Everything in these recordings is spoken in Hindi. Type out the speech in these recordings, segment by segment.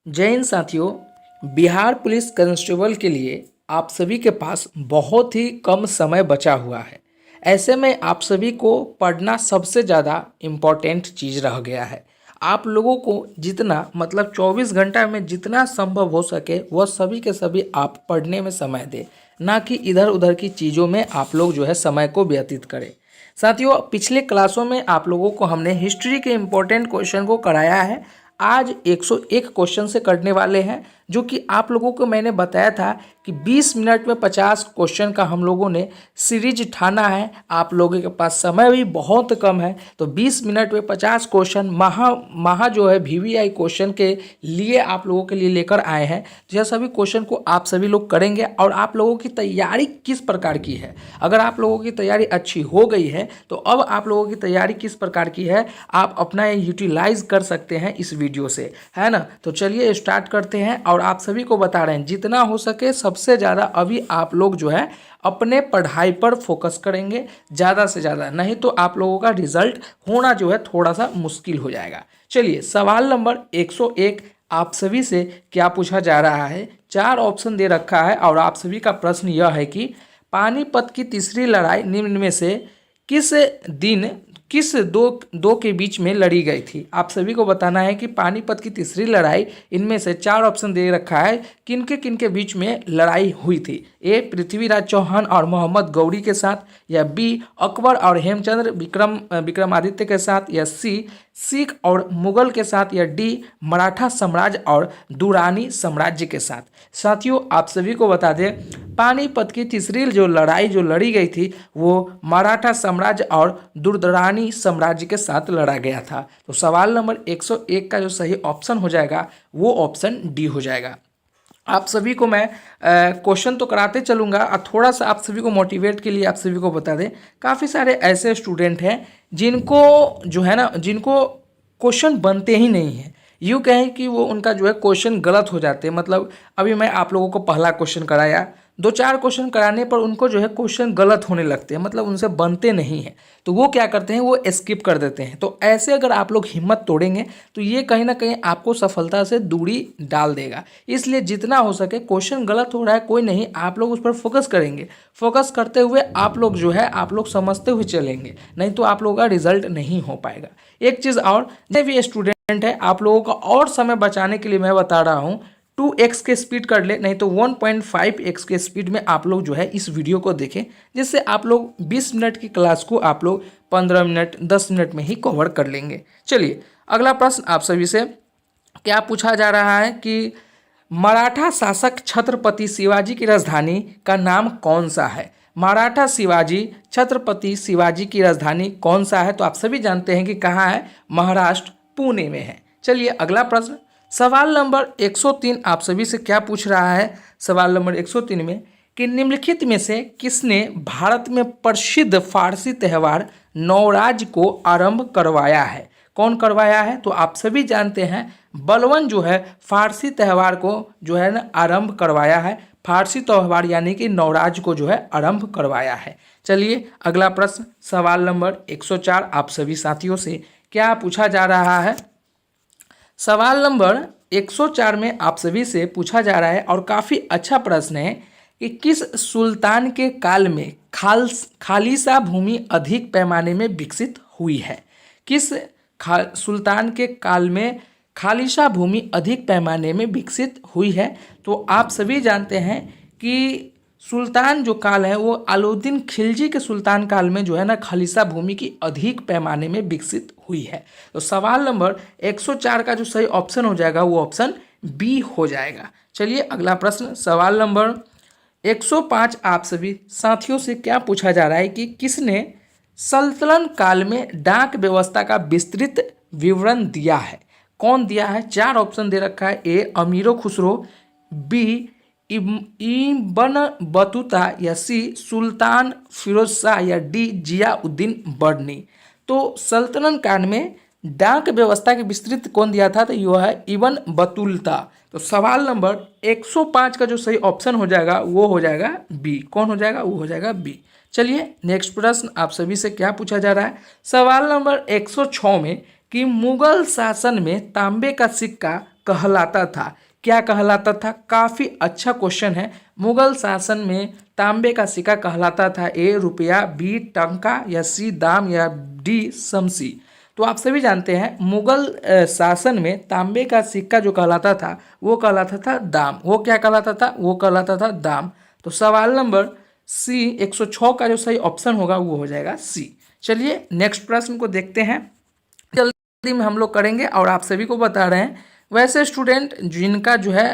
जय हिंद साथियों। बिहार पुलिस कांस्टेबल के लिए आप सभी के पास बहुत ही कम समय बचा हुआ है। ऐसे में आप सभी को पढ़ना सबसे ज़्यादा इम्पोर्टेंट चीज़ रह गया है। आप लोगों को जितना 24 घंटा में जितना संभव हो सके वह सभी के सभी आप पढ़ने में समय दें, ना कि इधर उधर की चीज़ों में आप लोग समय को व्यतीत करें। साथियों, पिछले क्लासों में आप लोगों को हमने हिस्ट्री के इम्पोर्टेंट क्वेश्चन को कराया है। आज 101 क्वेश्चन से करने वाले हैं, जो कि आप लोगों को मैंने बताया था कि 20 मिनट में 50 क्वेश्चन का हम लोगों ने सीरीज ठाना है। आप लोगों के पास समय भी बहुत कम है, तो 20 मिनट में 50 क्वेश्चन महा VVI क्वेश्चन के लिए आप लोगों के लिए लेकर आए हैं। तो यह सभी क्वेश्चन को आप सभी लोग करेंगे। और आप लोगों की तैयारी किस प्रकार की है, अगर आप लोगों की तैयारी अच्छी हो गई है तो अब आप लोगों की तैयारी किस प्रकार की है आप अपना यूटिलाइज कर सकते हैं इस वीडियो से, है ना। तो चलिए स्टार्ट करते हैं। और आप सभी को बता रहे हैं जितना हो सके सबसे ज़्यादा अभी आप लोग अपने पढ़ाई पर फोकस करेंगे ज़्यादा से ज़्यादा, नहीं तो आप लोगों का रिजल्ट होना थोड़ा सा मुश्किल हो जाएगा। चलिए, सवाल नंबर 101 आप सभी से क्या पूछा जा रहा है। 4 ऑप्शन दे रखा है और आप सभी का प्रश्न यह है कि पानीपत की तीसरी लड़ाई निम्न में से किस दिन किस दो के बीच में लड़ी गई थी। आप सभी को बताना है कि पानीपत की तीसरी लड़ाई, इनमें से 4 ऑप्शन दे रखा है किन के बीच में लड़ाई हुई थी। ए, पृथ्वीराज चौहान और मोहम्मद गौरी के साथ, या बी, अकबर और हेमचंद्र विक्रमादित्य के साथ, या सी, सिख और मुगल के साथ, या डी, मराठा साम्राज्य और दुरानी साम्राज्य के साथ। साथियों, आप सभी को बता दें पानीपत की तीसरी लड़ाई लड़ी गई थी वो मराठा साम्राज्य और दुरानी साम्राज्य के साथ लड़ा गया था। तो सवाल नंबर 101 का जो सही ऑप्शन हो जाएगा वो ऑप्शन डी हो जाएगा। आप सभी को मैं क्वेश्चन तो कराते चलूँगा और थोड़ा सा आप सभी को मोटिवेट के लिए आप सभी को बता दें, काफ़ी सारे ऐसे स्टूडेंट हैं जिनको जिनको क्वेश्चन बनते ही नहीं हैं। यूँ कहें कि वो उनका क्वेश्चन गलत हो जाते हैं। मतलब अभी मैं आप लोगों को पहला क्वेश्चन कराया, 2-4 क्वेश्चन कराने पर उनको क्वेश्चन गलत होने लगते हैं, मतलब उनसे बनते नहीं हैं। तो वो क्या करते हैं, वो स्किप कर देते हैं। तो ऐसे अगर आप लोग हिम्मत तोड़ेंगे तो ये कहीं ना कहीं आपको सफलता से दूरी डाल देगा। इसलिए जितना हो सके, क्वेश्चन गलत हो रहा है कोई नहीं, आप लोग उस पर फोकस करेंगे। फोकस करते हुए आप लोग आप लोग समझते हुए चलेंगे, नहीं तो आप लोगों का रिजल्ट नहीं हो पाएगा। एक चीज़ और, जब भी स्टूडेंट है आप लोगों का और समय बचाने के लिए मैं बता रहा हूँ 2x के स्पीड कर ले, नहीं तो 1.5x के स्पीड में आप लोग इस वीडियो को देखें, जिससे आप लोग 20 मिनट की क्लास को आप लोग 15 मिनट 10 मिनट में ही कवर कर लेंगे। चलिए, अगला प्रश्न आप सभी से क्या पूछा जा रहा है कि मराठा शासक छत्रपति शिवाजी की राजधानी का नाम कौन सा है। मराठा छत्रपति शिवाजी की राजधानी कौन सा है। तो आप सभी जानते हैं कि कहाँ है, महाराष्ट्र, पुणे में है। चलिए, अगला प्रश्न, सवाल नंबर 103 आप सभी से क्या पूछ रहा है। सवाल नंबर 103 में कि निम्नलिखित में से किसने भारत में प्रसिद्ध फारसी त्यौहार नवराज को आरंभ करवाया है। कौन करवाया है। तो आप सभी जानते हैं बलवन फारसी त्यौहार को आरंभ करवाया है। फारसी त्यौहार यानी कि नवराज को आरंभ करवाया है। चलिए, अगला प्रश्न, सवाल नंबर 104 आप सभी साथियों से क्या पूछा जा रहा है। सवाल नंबर 104 में आप सभी से पूछा जा रहा है और काफ़ी अच्छा प्रश्न है कि किस सुल्तान के काल में खालिसा भूमि अधिक पैमाने में विकसित हुई है। किस सुल्तान के काल में खालिसा भूमि अधिक पैमाने में विकसित हुई है। तो आप सभी जानते हैं कि सुल्तान जो काल है वो अलाउद्दीन खिलजी के सुल्तान काल में खालिसा भूमि की अधिक पैमाने में विकसित हुई है। तो सवाल नंबर 104 का जो सही ऑप्शन हो जाएगा वो ऑप्शन बी हो जाएगा। चलिए, अगला प्रश्न, सवाल नंबर 105 आप सभी साथियों से क्या पूछा जा रहा है कि किसने सल्तनत काल में डाक व्यवस्था का विस्तृत विवरण दिया है। कौन दिया है। 4 ऑप्शन दे रखा है। ए, अमीरो खुसरो, बी, इब्न बतूता, या सी, सुल्तान फिरोज शाह, या डी, जियाउद्दीन बर्नी। तो सल्तनत काल में डाक व्यवस्था की विस्तृत कौन दिया था। तो यह है इब्न बतूता। तो सवाल नंबर 105 का जो सही ऑप्शन हो जाएगा वो हो जाएगा बी। कौन हो जाएगा, वो हो जाएगा बी। चलिए, नेक्स्ट प्रश्न आप सभी से क्या पूछा जा रहा है। सवाल नंबर 106 में कि मुगल शासन में तांबे का सिक्का कहलाता था? क्या कहलाता था? काफ़ी अच्छा क्वेश्चन है। मुगल शासन में तांबे का सिक्का कहलाता था ए रुपया, बी टंका, या सी दाम, या डी शमसी। तो आप सभी जानते हैं मुगल शासन में तांबे का सिक्का जो कहलाता था वो कहलाता था दाम। वो क्या कहलाता था? वो कहलाता था दाम। तो सवाल नंबर सी 106 का जो सही ऑप्शन होगा वो हो जाएगा सी। चलिए नेक्स्ट प्रश्न को देखते हैं, जल्दी में हम लोग करेंगे और आप सभी को बता रहे हैं। वैसे स्टूडेंट जिनका जो है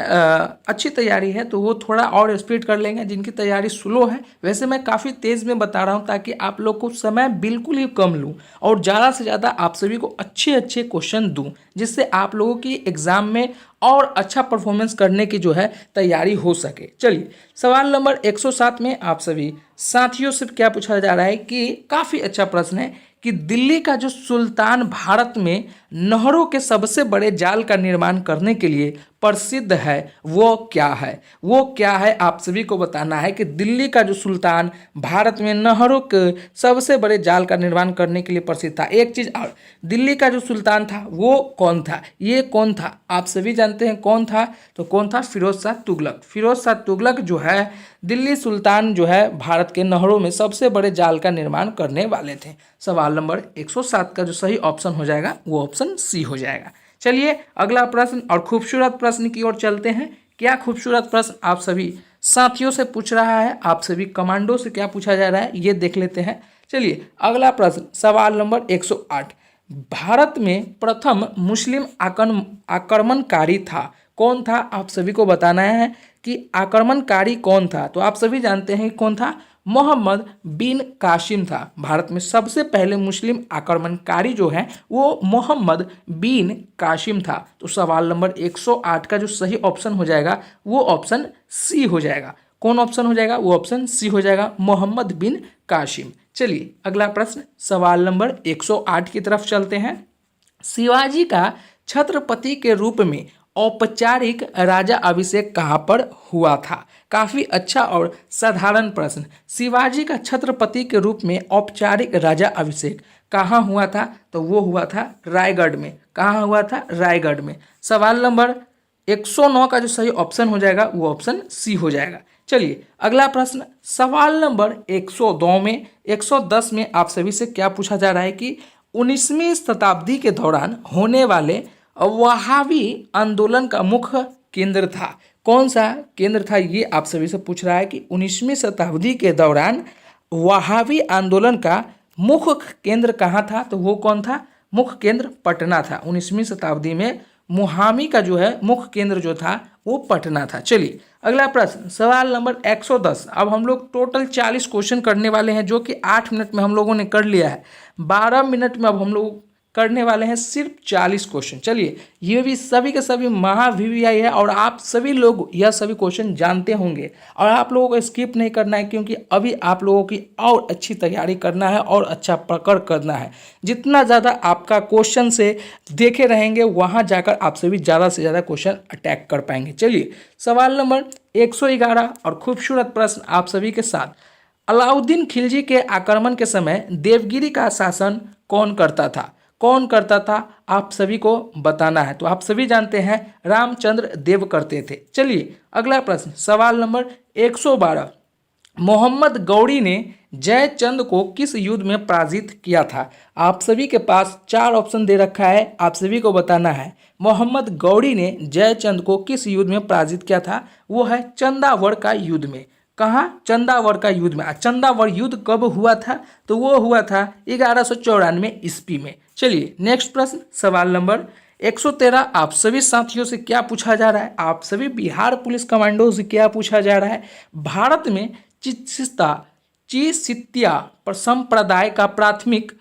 अच्छी तैयारी है तो वो थोड़ा और स्पीड कर लेंगे, जिनकी तैयारी स्लो है वैसे मैं काफ़ी तेज़ में बता रहा हूँ ताकि आप लोग को समय बिल्कुल ही कम लूँ और ज़्यादा से ज़्यादा आप सभी को अच्छे अच्छे क्वेश्चन दूँ, जिससे आप लोगों की एग्ज़ाम में और अच्छा परफॉर्मेंस करने की जो है तैयारी हो सके। चलिए सवाल नंबर 107 में आप सभी साथियों से क्या पूछा जा रहा है कि काफ़ी अच्छा प्रश्न है कि दिल्ली का जो सुल्तान भारत में नहरों के सबसे बड़े जाल का निर्माण करने के लिए प्रसिद्ध है वो क्या है? वो क्या है आप सभी को बताना है कि दिल्ली का जो सुल्तान भारत में नहरों के सबसे बड़े जाल का निर्माण करने के लिए प्रसिद्ध था। एक चीज़ और, दिल्ली का जो सुल्तान था वो कौन था? ये कौन था? आप सभी जानते हैं कौन था? तो कौन था? फिरोज शाह तुगलक। फिरोज शाह तुगलक जो है दिल्ली सुल्तान जो है भारत के नहरों में सबसे बड़े जाल का निर्माण करने वाले थे। सवाल नंबर 107 का जो सही ऑप्शन हो जाएगा वो ऑप्शन सी हो जाएगा। चलिए अगला प्रश्न और खूबसूरत प्रश्न की ओर चलते हैं। क्या खूबसूरत प्रश्न आप सभी साथियों से पूछ रहा है, आप सभी कमांडो से क्या पूछा जा रहा है ये देख लेते हैं। चलिए अगला प्रश्न सवाल नंबर 108, भारत में प्रथम मुस्लिम आक्रमणकारी था कौन था? आप सभी को बताना है कि आक्रमणकारी कौन था। तो आप सभी जानते हैं कौन था? मोहम्मद बिन कासिम था। भारत में सबसे पहले मुस्लिम आक्रमणकारी जो है वो मोहम्मद बिन कासिम था। तो सवाल नंबर 108 का जो सही ऑप्शन हो जाएगा वो ऑप्शन सी हो जाएगा। कौन ऑप्शन हो जाएगा? वो ऑप्शन सी हो जाएगा, मोहम्मद बिन कासिम। चलिए अगला प्रश्न सवाल नंबर 108 की तरफ चलते हैं। शिवाजी का छत्रपति के रूप में औपचारिक राजा अभिषेक कहाँ पर हुआ था? काफ़ी अच्छा और साधारण प्रश्न। शिवाजी का छत्रपति के रूप में औपचारिक राजा अभिषेक कहाँ हुआ था? तो वो हुआ था रायगढ़ में। कहाँ हुआ था? रायगढ़ में। सवाल नंबर 109 का जो सही ऑप्शन हो जाएगा वो ऑप्शन सी हो जाएगा। चलिए अगला प्रश्न सवाल नंबर 110 में आप सभी से क्या पूछा जा रहा है कि 19वीं शताब्दी के दौरान होने वाले वहाबी आंदोलन का मुख्य केंद्र था। कौन सा केंद्र था ये आप सभी से पूछ रहा है कि 19वीं शताब्दी के दौरान वहाबी आंदोलन का मुख्य केंद्र कहाँ था? तो वो कौन था? मुख्य केंद्र पटना था। 19वीं शताब्दी में मुहामी का जो है मुख्य केंद्र जो था वो पटना था। चलिए अगला प्रश्न सवाल नंबर 110। अब हम लोग टोटल 40 क्वेश्चन करने वाले हैं जो कि 8 मिनट में हम लोगों ने कर लिया है। 12 मिनट में अब हम लोग करने वाले हैं सिर्फ 40 क्वेश्चन। चलिए ये भी सभी के सभी महा VVI है और आप सभी लोग यह सभी क्वेश्चन जानते होंगे और आप लोगों को स्किप नहीं करना है क्योंकि अभी आप लोगों की और अच्छी तैयारी करना है और अच्छा पकड़ करना है। जितना ज़्यादा आपका क्वेश्चन से देखे रहेंगे वहाँ जाकर आप सभी ज़्यादा से ज़्यादा क्वेश्चन अटैक कर पाएंगे। चलिए सवाल नंबर 111 और खूबसूरत प्रश्न आप सभी के साथ। अलाउद्दीन खिलजी के आक्रमण के समय देवगिरी का शासन कौन करता था? कौन करता था आप सभी को बताना है। तो आप सभी जानते हैं रामचंद्र देव करते थे। चलिए अगला प्रश्न सवाल नंबर 112, मोहम्मद गौरी ने जयचंद को किस युद्ध में पराजित किया था? आप सभी के पास 4 ऑप्शन दे रखा है, आप सभी को बताना है मोहम्मद गौरी ने जयचंद को किस युद्ध में पराजित किया था। वो है चंदावड़ का युद्ध में। कहाँ? चंदावड़ का युद्ध में। चंदावड़ युद्ध कब हुआ था? तो वो हुआ था 1194 ईस्वी में। चलिए नेक्स्ट प्रश्न सवाल नंबर 113 आप सभी साथियों से क्या पूछा जा रहा है? आप सभी बिहार पुलिस कमांडो से क्या पूछा जा रहा है? भारत में चिश्तिया संप्रदाय का प्राथमिक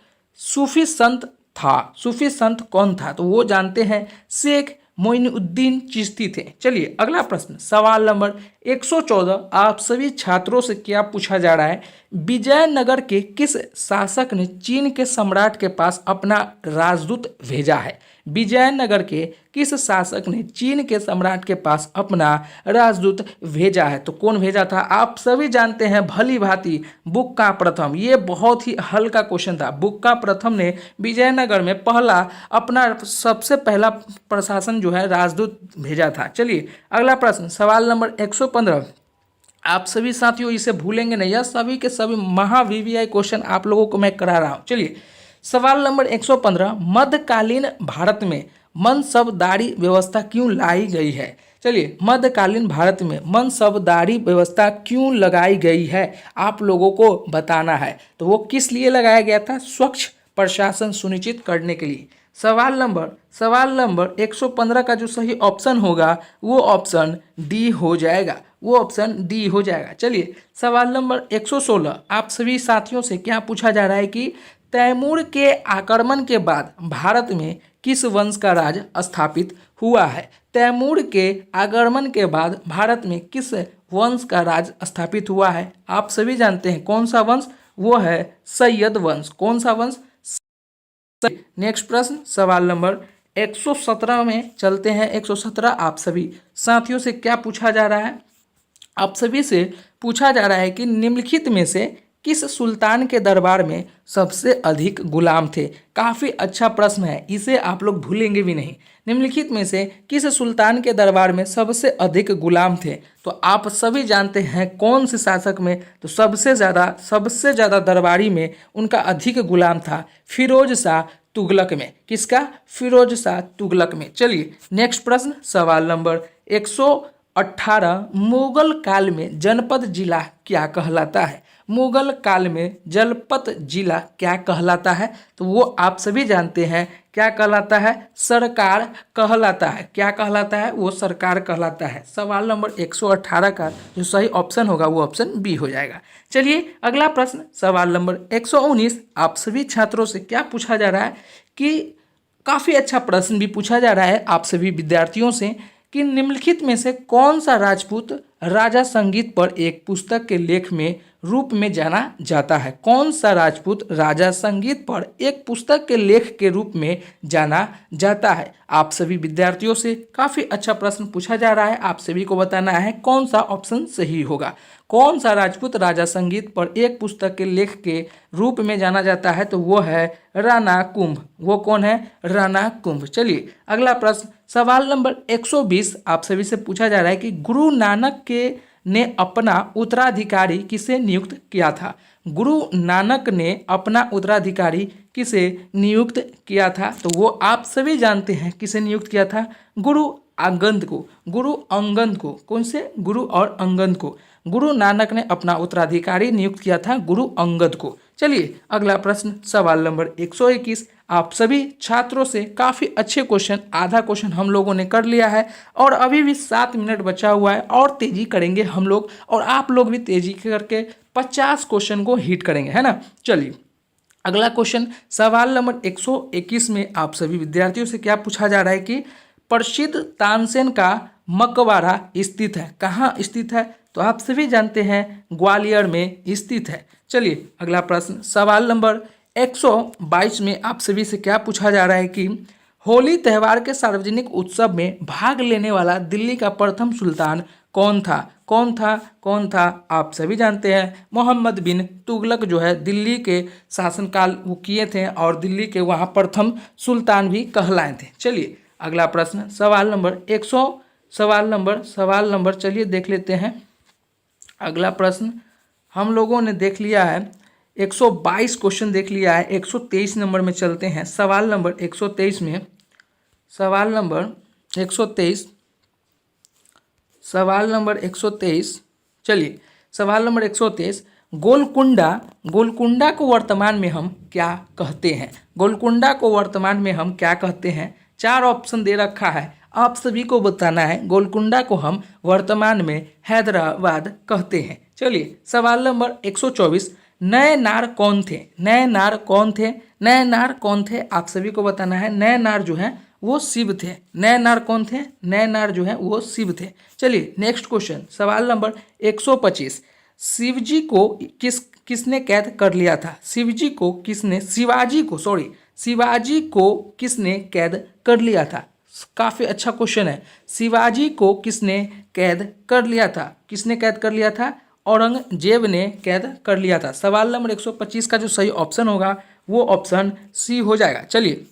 सूफी संत था। सूफी संत कौन था? तो वो जानते हैं शेख मोइनुद्दीन चिश्ती थे। चलिए अगला प्रश्न सवाल नंबर 114 आप सभी छात्रों से क्या पूछा जा रहा है? विजयनगर के किस शासक ने चीन के सम्राट के पास अपना राजदूत भेजा है? विजयनगर के किस शासक ने चीन के सम्राट के पास अपना राजदूत भेजा है? तो कौन भेजा था? आप सभी जानते हैं भली भांति, बुक्का प्रथम। ये बहुत ही हल्का क्वेश्चन था। बुक्का प्रथम ने विजयनगर में अपना सबसे पहला प्रशासन जो है राजदूत भेजा था। चलिए अगला प्रश्न, सवाल नंबर 115। आप सभी साथियों इसे भूलेंगे नहीं, यह सभी के सभी महा वीवीआई क्वेश्चन आप लोगों को मैं करा रहा हूँ। चलिए सवाल नंबर 115, मध्यकालीन भारत में मनसबदारी व्यवस्था क्यों लाई गई है? चलिए मध्यकालीन भारत में मनसबदारी व्यवस्था क्यों लगाई गई है आप लोगों को बताना है। तो वो किस लिए लगाया गया था? स्वच्छ प्रशासन सुनिश्चित करने के लिए। सवाल नंबर 115 का जो सही ऑप्शन होगा वो ऑप्शन डी हो जाएगा, वो ऑप्शन डी हो जाएगा। चलिए सवाल नंबर 116, आप सभी साथियों से क्या पूछा जा रहा है कि तैमूर के आक्रमण के बाद भारत में किस वंश का राज स्थापित हुआ है? तैमूर के आगमन के बाद भारत में किस वंश का राज स्थापित हुआ है? आप सभी जानते हैं कौन सा वंश? वो है सैयद वंश। कौन सा वंश? नेक्स्ट प्रश्न सवाल नंबर 117 में चलते हैं। 117 आप सभी साथियों से क्या पूछा जा रहा है? आप सभी से पूछा जा रहा है कि निम्नलिखित में से किस सुल्तान के दरबार में सबसे अधिक गुलाम थे? काफ़ी अच्छा प्रश्न है, इसे आप लोग भूलेंगे भी नहीं। निम्नलिखित में से किस सुल्तान के दरबार में सबसे अधिक गुलाम थे? तो आप सभी जानते हैं कौन से शासक में? तो सबसे ज़्यादा दरबारी में उनका अधिक गुलाम था फिरोज शाह तुगलक में। किसका? फिरोज शाह तुगलक में। चलिए नेक्स्ट प्रश्न सवाल नंबर 118, मुगल काल में जनपद जिला क्या कहलाता है? मुगल काल में जनपद जिला क्या कहलाता है? तो वो आप सभी जानते हैं क्या कहलाता है? सरकार कहलाता है। क्या कहलाता है? वो सरकार कहलाता है। सवाल नंबर 118 का जो सही ऑप्शन होगा वो ऑप्शन बी हो जाएगा। चलिए अगला प्रश्न सवाल नंबर 119, आप सभी छात्रों से क्या पूछा जा रहा है कि काफ़ी अच्छा प्रश्न भी पूछा जा रहा है आप सभी विद्यार्थियों से कि निम्नलिखित में से कौन सा राजपूत राजा संगीत पर एक पुस्तक के लेख में रूप में जाना जाता है? कौन सा राजपूत राजा संगीत पर एक पुस्तक के लेख के रूप में जाना जाता है? आप सभी विद्यार्थियों से काफ़ी अच्छा प्रश्न पूछा जा रहा है, आप सभी को बताना है कौन सा ऑप्शन सही होगा। कौन सा राजपूत राजा संगीत पर एक पुस्तक के लेख के रूप में जाना जाता है? तो वो है राणा कुंभ। वो कौन है? राणा कुंभ। चलिए अगला प्रश्न सवाल नंबर 120, आप सभी से पूछा जा रहा है कि गुरु नानक ने अपना उत्तराधिकारी किसे नियुक्त किया था? गुरु नानक ने अपना उत्तराधिकारी किसे नियुक्त किया था? तो वो आप सभी जानते हैं किसे नियुक्त किया था? गुरु अंगद को। गुरु अंगद को। कौन से? गुरु और अंगद को। गुरु नानक ने अपना उत्तराधिकारी नियुक्त किया था गुरु अंगद को। चलिए अगला प्रश्न सवाल नंबर 121, आप सभी छात्रों से काफ़ी अच्छे क्वेश्चन, आधा क्वेश्चन हम लोगों ने कर लिया है और अभी भी 7 मिनट बचा हुआ है और तेज़ी करेंगे हम लोग और आप लोग भी तेज़ी करके 50 क्वेश्चन को हिट करेंगे, है ना। चलिए अगला क्वेश्चन सवाल नंबर 121 में आप सभी विद्यार्थियों से क्या पूछा जा रहा है कि प्रसिद्ध तानसेन का मकबरा स्थित है, कहाँ स्थित है? तो आप सभी जानते हैं ग्वालियर में स्थित है। चलिए अगला प्रश्न सवाल नंबर 122 में आप सभी से क्या पूछा जा रहा है कि होली त्यौहार के सार्वजनिक उत्सव में भाग लेने वाला दिल्ली का प्रथम सुल्तान कौन था? कौन था? कौन था? आप सभी जानते हैं मोहम्मद बिन तुगलक जो है दिल्ली के शासनकाल वो किए थे और दिल्ली के वहाँ प्रथम सुल्तान भी कहलाए थे। चलिए अगला प्रश्न सवाल नंबर चलिए देख लेते हैं। अगला प्रश्न हम लोगों ने देख लिया है 122 क्वेश्चन देख लिया है। 123 नंबर में चलते हैं। सवाल नंबर 123 में सवाल नंबर 123 चलिए सवाल नंबर 123, गोलकुंडा को वर्तमान में हम क्या कहते हैं? गोलकुंडा को वर्तमान में हम क्या कहते हैं? 4 ऑप्शन दे रखा है, आप सभी को बताना है। गोलकुंडा को हम वर्तमान में हैदराबाद कहते हैं। चलिए सवाल नंबर 124, नए नार कौन थे? नए नार कौन थे? नए नार कौन थे? आप सभी को बताना है। नए नार जो है वो शिव थे। नए नार कौन थे? नए नार जो है वो शिव थे। चलिए नेक्स्ट क्वेश्चन सवाल नंबर 125, शिवजी को किसने कैद कर लिया था? शिवाजी को किसने कैद कर लिया था? काफी अच्छा क्वेश्चन है। शिवाजी को किसने कैद कर लिया था? किसने कैद कर लिया था? औरंगजेब ने कैद कर लिया था। सवाल नंबर 125 का जो सही ऑप्शन होगा वो ऑप्शन सी हो जाएगा। चलिए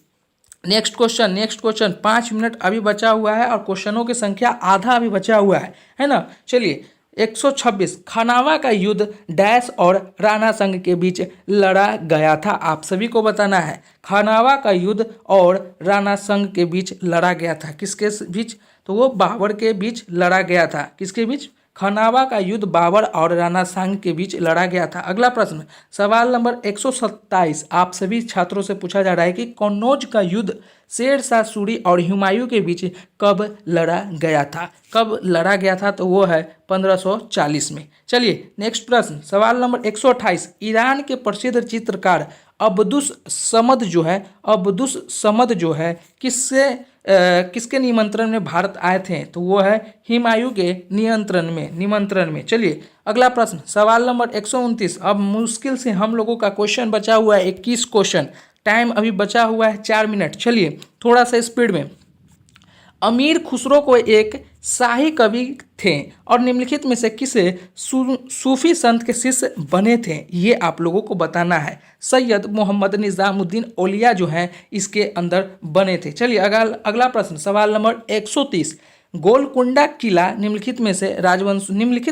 नेक्स्ट क्वेश्चन 5 मिनट अभी बचा हुआ है और क्वेश्चनों की संख्या आधा अभी बचा हुआ है ना। चलिए 126 खनावा का युद्ध डैश और राणा संघ के बीच लड़ा गया था? आप सभी को बताना है। खनावा का युद्ध और राणा संघ के बीच लड़ा गया था, किसके बीच? तो वो बाबर के बीच लड़ा गया था। किसके बीच? खनावा का युद्ध बाबर और राणा सांग के बीच लड़ा गया था। अगला प्रश्न सवाल नंबर 127 आप सभी छात्रों से पूछा जा रहा है कि कन्नौज का युद्ध शेर शाह सूरी और हुमायूं के बीच कब लड़ा गया था? कब लड़ा गया था? तो वो है 1540 में। चलिए नेक्स्ट प्रश्न सवाल नंबर 128 ईरान के प्रसिद्ध चित्रकार अब्दुस समद जो है किसके निमंत्रण में भारत आए थे? तो वो है हुमायूं के निमंत्रण में। चलिए अगला प्रश्न सवाल नंबर 129 अब मुश्किल से हम लोगों का क्वेश्चन बचा हुआ है 21 क्वेश्चन, टाइम अभी बचा हुआ है 4 मिनट। चलिए थोड़ा सा स्पीड में। अमीर खुसरो को एक शाही कवि थे और निम्नलिखित में से किसे सूफी संत के शिष्य बने थे? ये आप लोगों को बताना है। सैयद मोहम्मद निजामुद्दीन औलिया जो हैं इसके अंदर बने थे। चलिए अगला प्रश्न सवाल नंबर 130 गोलकुंडा किला निम्नलिखित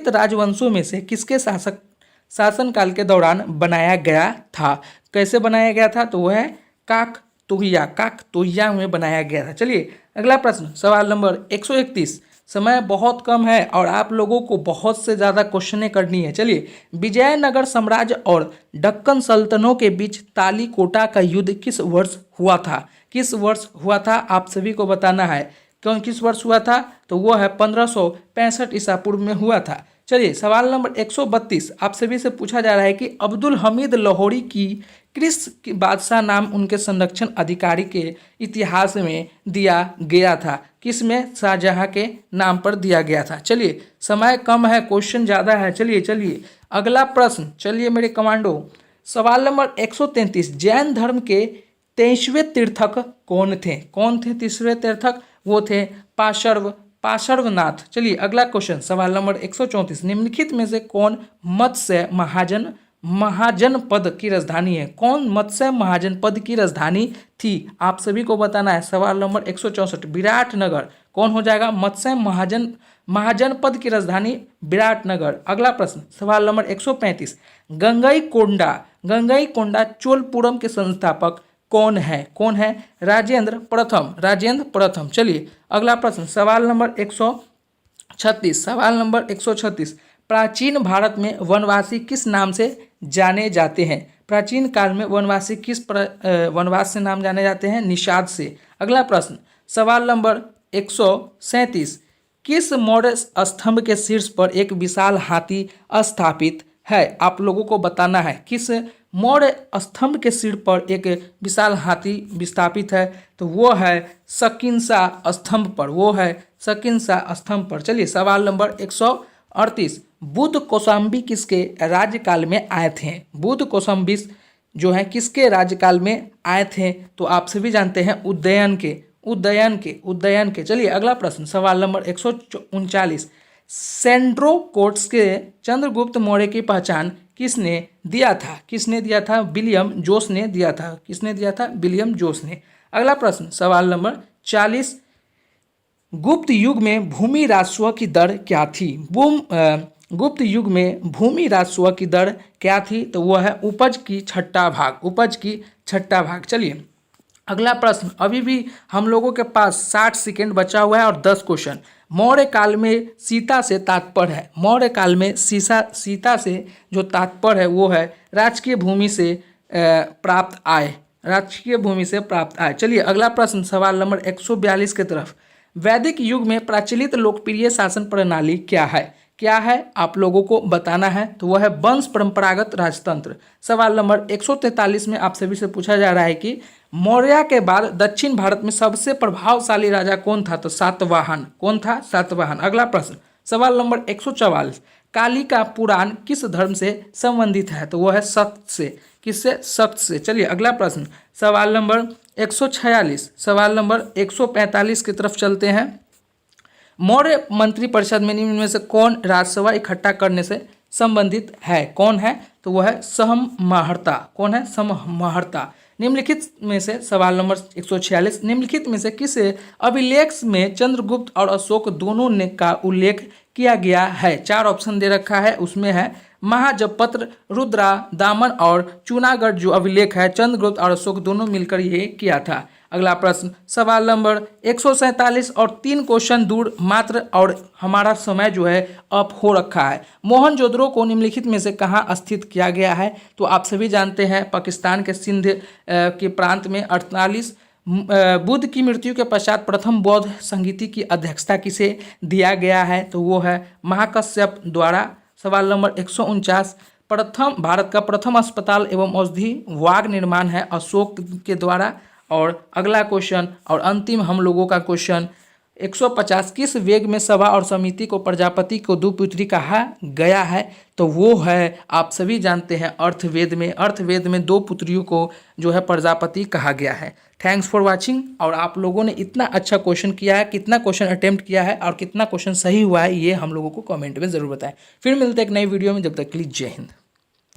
राजवंशों में से किसके शासनकाल के दौरान बनाया गया था? कैसे बनाया गया था? तो वह है काकतोहिया में बनाया गया था। चलिए अगला प्रश्न सवाल नंबर 131 समय बहुत कम है और आप लोगों को बहुत से ज़्यादा क्वेश्चनें करनी है। चलिए विजयनगर साम्राज्य और दक्कन सल्तनतों के बीच तालीकोटा का युद्ध किस वर्ष हुआ था? किस वर्ष हुआ था आप सभी को बताना है। किस वर्ष हुआ था? तो वो है 1565 ईसा पूर्व में हुआ था। चलिए सवाल नंबर 132 आप सभी से पूछा जा रहा है कि अब्दुल हमीद लाहौरी की किस बादशाह नाम उनके संरक्षण अधिकारी के इतिहास में दिया गया था? किस में? शाहजहां के नाम पर दिया गया था। चलिए समय कम है, क्वेश्चन ज़्यादा है। चलिए अगला प्रश्न। चलिए मेरे कमांडो सवाल नंबर 133 जैन धर्म के 23वें तीर्थक कौन थे? कौन थे 23वें तीर्थक? वो थे पार्श्वनाथ। चलिए अगला क्वेश्चन सवाल नंबर 134 निम्नलिखित में से कौन मत्स्य महाजनपद की राजधानी है? कौन मत्स्य महाजनपद की राजधानी थी? आप सभी को बताना है। सवाल नंबर 164 विराटनगर कौन हो जाएगा? मत्स्य महाजनपद की राजधानी विराटनगर। अगला प्रश्न सवाल नंबर 135 गंगईकोंडा चोलपुरम के संस्थापक कौन है? राजेंद्र प्रथम। चलिए अगला प्रश्न सवाल नंबर 136 प्राचीन भारत में वनवासी किस नाम से जाने जाते हैं? प्राचीन काल में वनवासी किस वनवास से नाम जाने जाते हैं? निषाद से। अगला प्रश्न सवाल नंबर 137 किस मौर्य स्तंभ के शीर्ष पर एक विशाल हाथी स्थापित है? आप लोगों को बताना है किस मौर्य स्तंभ के सिर पर एक विशाल हाथी विस्थापित है? तो वो है शकिनसा स्तंभ पर। चलिए सवाल नंबर 138 बुद्ध कौशाम्बी किसके राज्यकाल में आए थे? बुद्ध कौशाम्बी जो है किसके राज्यकाल में आए थे? तो आप सभी जानते हैं उदयन के। चलिए अगला प्रश्न सवाल नंबर 139 सेंड्रोकोट्स के चंद्रगुप्त मौर्य की पहचान किसने दिया था? विलियम जोस ने दिया था। किसने दिया था? विलियम जोस ने। अगला प्रश्न सवाल नंबर 40 गुप्त युग में भूमि राजस्व की दर क्या थी? गुप्त युग में भूमि राजस्व की दर क्या थी? तो वह है उपज की छठा भाग। चलिए अगला प्रश्न अभी भी हम लोगों के पास 60 सेकेंड बचा हुआ है और 10 क्वेश्चन। मौर्य काल में सीता से तात्पर्य है। मौर्य काल में सीता से जो तात्पर्य है वो है राजकीय भूमि से प्राप्त आय। चलिए अगला प्रश्न सवाल नंबर 142 की तरफ। वैदिक युग में प्रचलित लोकप्रिय शासन प्रणाली क्या है? आप लोगों को बताना है। तो वह है वंश परंपरागत राजतंत्र। सवाल नंबर 143 में आप सभी से पूछा जा रहा है कि मौर्य के बाद दक्षिण भारत में सबसे प्रभावशाली राजा कौन था? तो सातवाहन। कौन था? सातवाहन। अगला प्रश्न सवाल नंबर 144 कालिका पुराण किस धर्म से संबंधित है? तो वो है शक्त से। किससे? शक्त से। चलिए अगला प्रश्न, सवाल नंबर 146, सवाल नंबर 145 की तरफ चलते हैं। मौर्य मंत्रिपरिषद में निम्न में से कौन राजसभा इकट्ठा करने से संबंधित है? कौन है? तो वह है सममहर्ता। कौन है? सममहर्ता। निम्नलिखित में से सवाल नंबर 146, निम्नलिखित में से किस अभिलेख में चंद्रगुप्त और अशोक दोनों ने का उल्लेख किया गया है? 4 ऑप्शन दे रखा है, उसमें है महाजपपत्र, रुद्रा, दामन और जूनागढ़ जो अभिलेख है चंद्रगुप्त और अशोक दोनों मिलकर ये किया था। अगला प्रश्न, सवाल नंबर 147 और 3 क्वेश्चन दूर मात्र और हमारा समय जो है अप हो रखा है। मोहनजोदड़ो को निम्नलिखित में से कहाँ स्थित किया गया है? तो आप सभी जानते हैं पाकिस्तान के सिंध के प्रांत में। 48 बुद्ध की मृत्यु के पश्चात प्रथम बौद्ध संगीति की अध्यक्षता किसे दिया गया है? तो वो है महाकश्यप द्वारा। सवाल नंबर 149, प्रथम भारत का प्रथम अस्पताल एवं औषधि वाग निर्माण है अशोक के द्वारा। और अगला क्वेश्चन और अंतिम हम लोगों का क्वेश्चन 150, किस वेग में सभा और समिति को प्रजापति को द्विपुत्री कहा गया है? तो वो है आप सभी जानते हैं अर्थवेद में। अर्थवेद में 2 पुत्रियों को जो है प्रजापति कहा गया है। Thanks for watching. और आप लोगों ने इतना अच्छा क्वेश्चन किया है, कितना क्वेश्चन अटेम्प्ट किया है और कितना क्वेश्चन सही हुआ है, ये हम लोगों को कमेंट में ज़रूर बताएं। फिर मिलते हैं एक नई वीडियो में, जब तक के लिए जय हिंद।